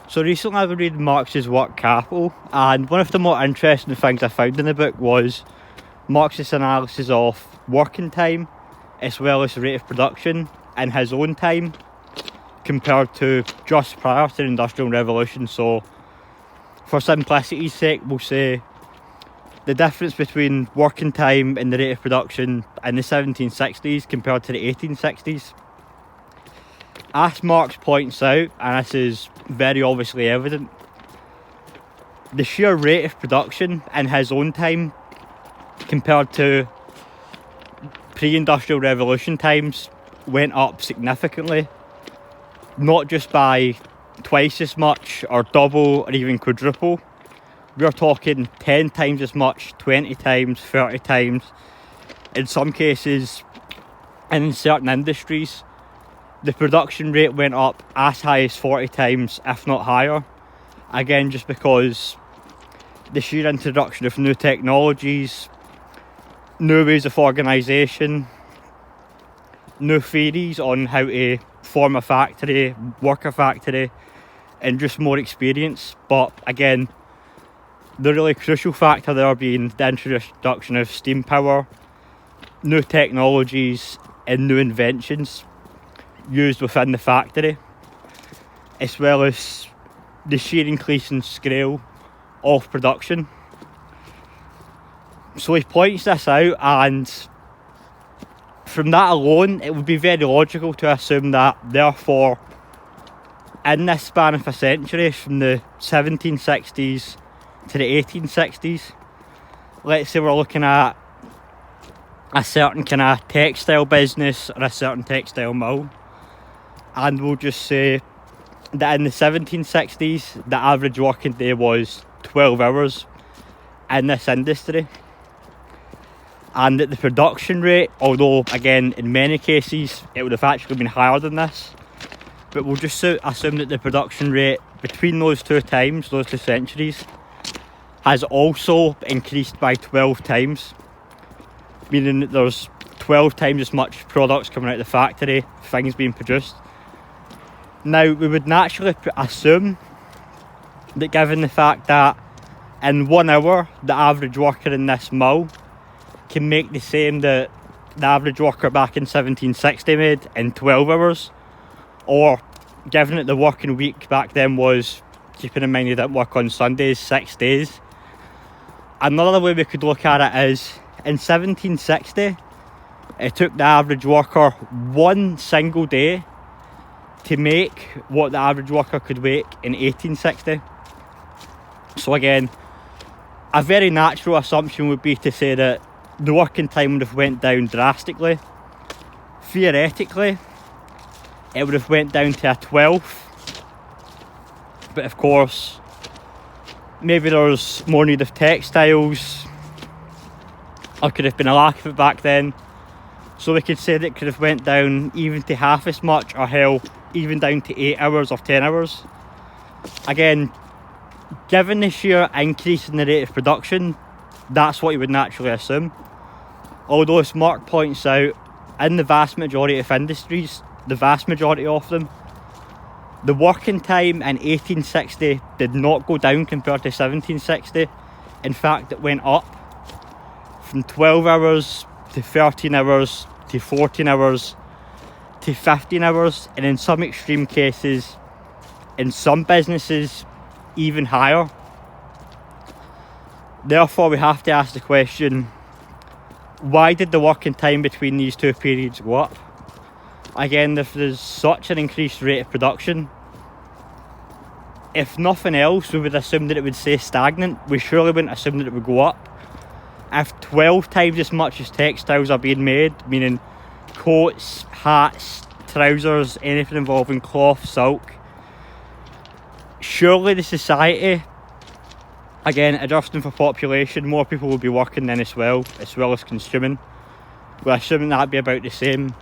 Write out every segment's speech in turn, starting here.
So recently I've been reading Marx's work Capital, and one of the more interesting things I found in the book was Marx's analysis of working time as well as the rate of production in his own time compared to just prior to the Industrial Revolution. So for simplicity's sake, we'll say the difference between working time and the rate of production in the 1760s compared to the 1860s. As Marx points out, and this is very obviously evident, the sheer rate of production in his own time compared to pre-industrial revolution times went up significantly, not just by twice as much or double or even quadruple. We're talking 10 times as much, 20 times, 30 times, in some cases, and in certain industries the production rate went up as high as 40 times, if not higher. Again, just because the sheer introduction of new technologies, new ways of organisation, new theories on how to form a factory, work a factory, and just more experience. But again, the really crucial factor there being the introduction of steam power, new technologies and new inventions used within the factory, as well as the sheer increase in scale of production. So he points this out, and from that alone it would be very logical to assume that therefore in this span of a century, from the 1760s to the 1860s, let's say we're looking at a certain kind of textile business or a certain textile mill, and we'll just say that in the 1760s the average working day was 12 hours in this industry, and that the production rate, although again in many cases it would have actually been higher than this, but we'll just assume that the production rate between those two times, those 2 centuries, has also increased by 12 times, meaning that there's 12 times as much products coming out of the factory, things being produced. Now, we would naturally assume that given the fact that in 1 hour the average worker in this mill can make the same that the average worker back in 1760 made in 12 hours, or given that the working week back then was, keeping in mind you didn't work on Sundays, 6 days. Another way we could look at it is, in 1760 it took the average worker 1 single day to make what the average worker could make in 1860. So again, a very natural assumption would be to say that the working time would have went down drastically. Theoretically, it would have went down to a 12th, but of course maybe there's more need of textiles, or could have been a lack of it back then, so we could say that it could have went down even to half as much, or hell, even down to 8 hours or 10 hours. Again, given the sheer increase in the rate of production, that's what you would naturally assume. Although, as Mark points out, in the vast majority of industries, the vast majority of them, the working time in 1860 did not go down compared to 1760. In fact, it went up from 12 hours to 13 hours to 14 hours to 15 hours, and in some extreme cases, in some businesses, even higher. Therefore, we have to ask the question, why did the working time between these two periods go up? Again, if there's such an increased rate of production, if nothing else, we would assume that it would stay stagnant. We surely wouldn't assume that it would go up. If 12 times as much as textiles are being made, meaning coats, hats, trousers, anything involving cloth, silk, surely the society, again adjusting for population, more people will be working then as well as consuming. We're assuming that'd be about the same.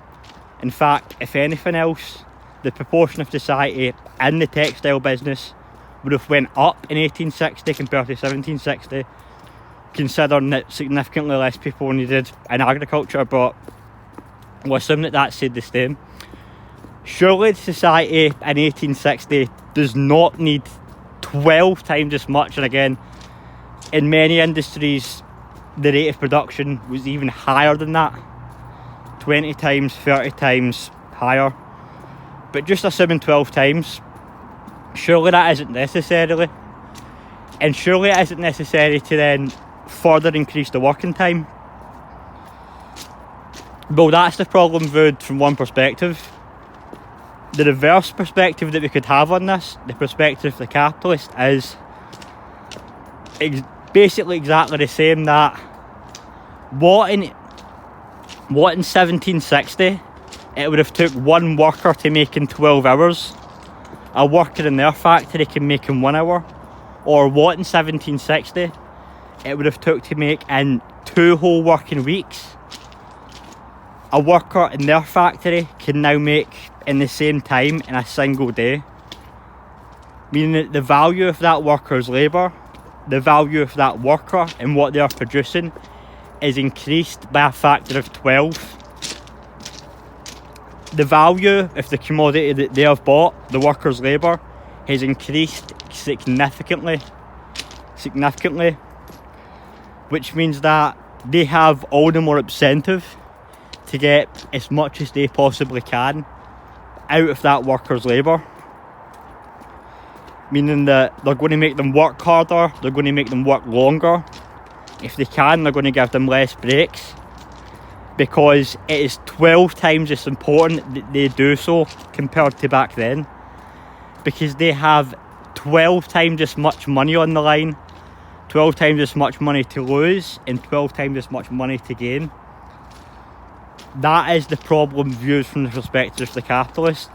In fact, if anything else, the proportion of society in the textile business would have went up in 1860 compared to 1760, considering that significantly less people were needed in agriculture, but we'll assume that that stayed the same. Surely society in 1860 does not need 12 times as much, and again, in many industries, the rate of production was even higher than that. 20 times, 30 times higher. But just assuming 12 times, surely that isn't necessarily. And surely it isn't necessary to then further increase the working time. Well, that's the problem viewed from one perspective. The reverse perspective that we could have on this, the perspective of the capitalist, is basically exactly the same. That what in 1760 it would have took one worker to make in 12 hours, a worker in their factory can make in 1 hour. Or what in 1760 it would have took to make in 2 whole working weeks, a worker in their factory can now make in the same time in a single day. Meaning that the value of that worker's labour, the value of that worker and what they are producing is increased by a factor of 12. The value of the commodity that they have bought, the worker's labour, has increased significantly, which means that they have all the more incentive to get as much as they possibly can out of that worker's labour. Meaning that they're going to make them work harder, they're going to make them work longer. If they can, they're going to give them less breaks, because it is 12 times as important that they do so compared to back then, because they have 12 times as much money on the line, 12 times as much money to lose, and 12 times as much money to gain. That is the problem viewed from the perspective of the capitalist.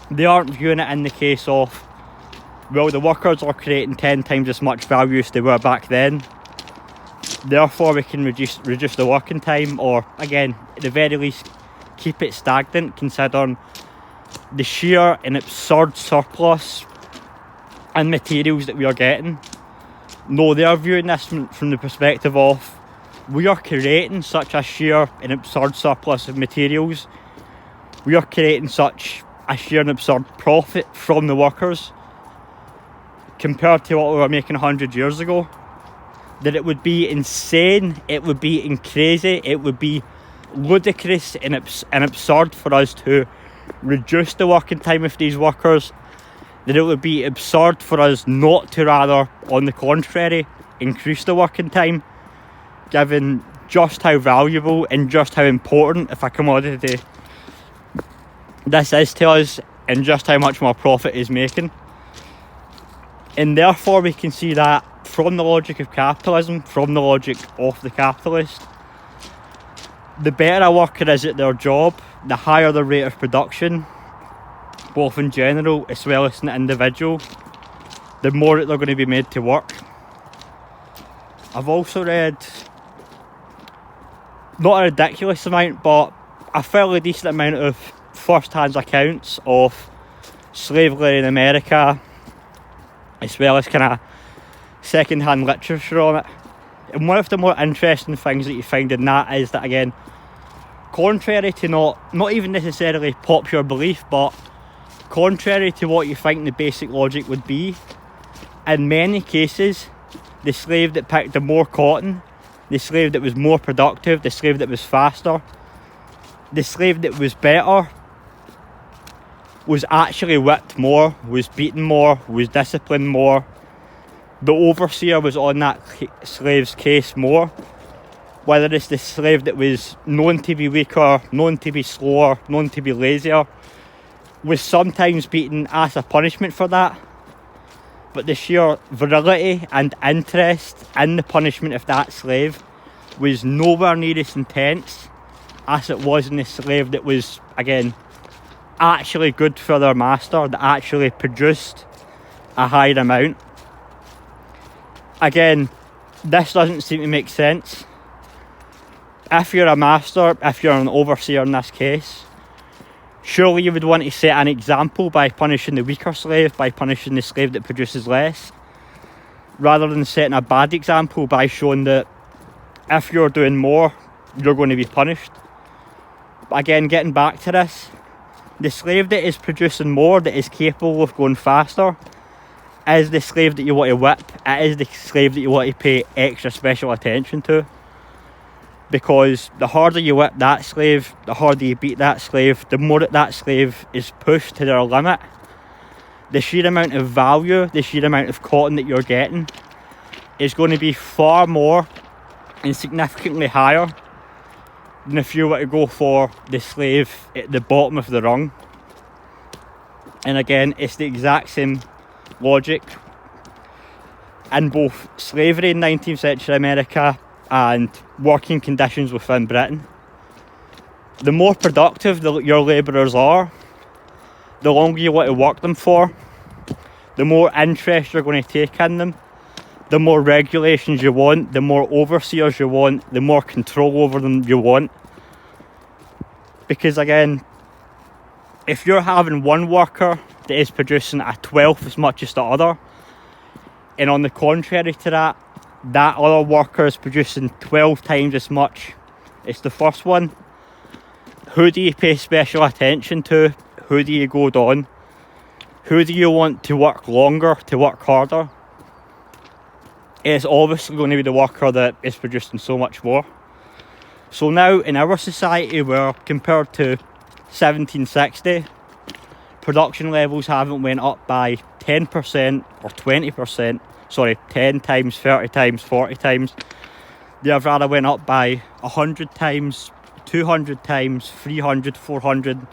They aren't viewing it in the case of, well, the workers are creating 10 times as much value as they were back then, therefore we can reduce the working time, or again, at the very least, keep it stagnant, considering the sheer and absurd surplus in materials that we are getting. No, they are viewing this from the perspective of, we are creating such a sheer and absurd surplus of materials, we are creating such a sheer and absurd profit from the workers compared to what we were making 100 years ago, that it would be insane, it would be crazy, it would be ludicrous and absurd for us to reduce the working time of these workers, that it would be absurd for us not to rather, on the contrary, increase the working time, given just how valuable and just how important of a commodity this is to us, and just how much more profit is making. And therefore we can see that from the logic of capitalism, from the logic of the capitalist, the better a worker is at their job, the higher the rate of production, both in general as well as an individual, the more that they're going to be made to work. I've also read, not a ridiculous amount, but a fairly decent amount of first-hand accounts of slavery in America, as well as kind of second-hand literature on it. And one of the more interesting things that you find in that is that, again, contrary to not even necessarily popular belief, but contrary to what you think the basic logic would be, in many cases, the slave that picked the more cotton, the slave that was more productive, the slave that was faster, the slave that was better, was actually whipped more, was beaten more, was disciplined more. The overseer was on that slave's case more. Whether it's the slave that was known to be weaker, known to be slower, known to be lazier, was sometimes beaten as a punishment for that. But the sheer virility and interest in the punishment of that slave was nowhere near as intense as it was in the slave that was, again, actually good for their master, that actually produced a higher amount. Again, this doesn't seem to make sense. If you're a master, if you're an overseer in this case, surely you would want to set an example by punishing the weaker slave, by punishing the slave that produces less, rather than setting a bad example by showing that if you're doing more, you're going to be punished. But again, getting back to this, The slave that is producing more, that is capable of going faster, is the slave that you want to whip. It is the slave that you want to pay extra special attention to. Because the harder you whip that slave, the harder you beat that slave, the more that slave is pushed to their limit. The sheer amount of value, the sheer amount of cotton that you're getting is going to be far more and significantly higher than if you were to go for the slave at the bottom of the rung. And again, it's the exact same logic in both slavery in 19th century America and working conditions within Britain. The more productive your labourers are, the longer you want to work them for, the more interest you're going to take in them, the more regulations you want, the more overseers you want, the more control over them you want. Because again, if you're having one worker that is producing a 12th as much as the other, and on the contrary to that, that other worker is producing 12 times as much as the first one, who do you pay special attention to? Who do you go on? Who do you want to work longer, to work harder? It's obviously going to be the worker that is producing so much more. So now in our society, where compared to 1760, production levels haven't went up by 10% or 20%, sorry, 10 times, 30 times, 40 times. They have rather went up by 100 times, 200 times, 300, 400.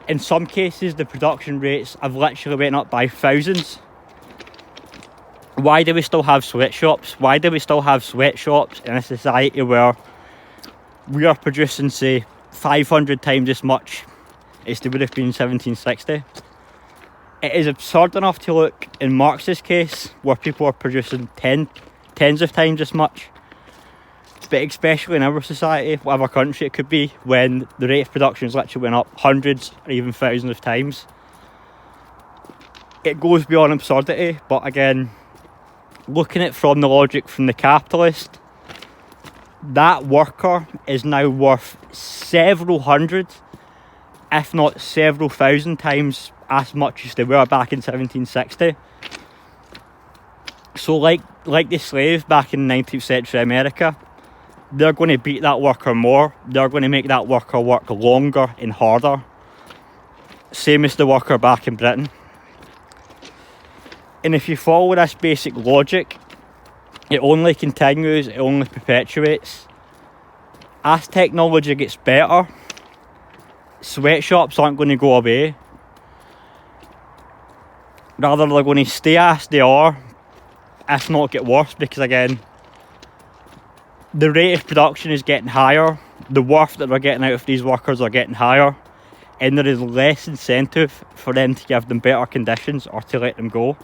In some cases, the production rates have literally went up by thousands. Why do we still have sweatshops? Why do we still have sweatshops in a society where we are producing, say, 500 times as much as they would have been in 1760? It is absurd enough to look in Marx's case, where people are producing tens of times as much. But especially in our society, whatever country it could be, when the rate of production has literally went up hundreds or even thousands of times. It goes beyond absurdity, but again, looking at it from the logic from the capitalist, that worker is now worth several hundred, if not several thousand times as much as they were back in 1760. So like the slave back in 19th century America, they're going to beat that worker more. They're going to make that worker work longer and harder. Same as the worker back in Britain. And if you follow this basic logic, it only continues, it only perpetuates. As technology gets better, sweatshops aren't going to go away. Rather, they're going to stay as they are, if not get worse, because again, the rate of production is getting higher, the worth that we're getting out of these workers are getting higher, and there is less incentive for them to give them better conditions or to let them go.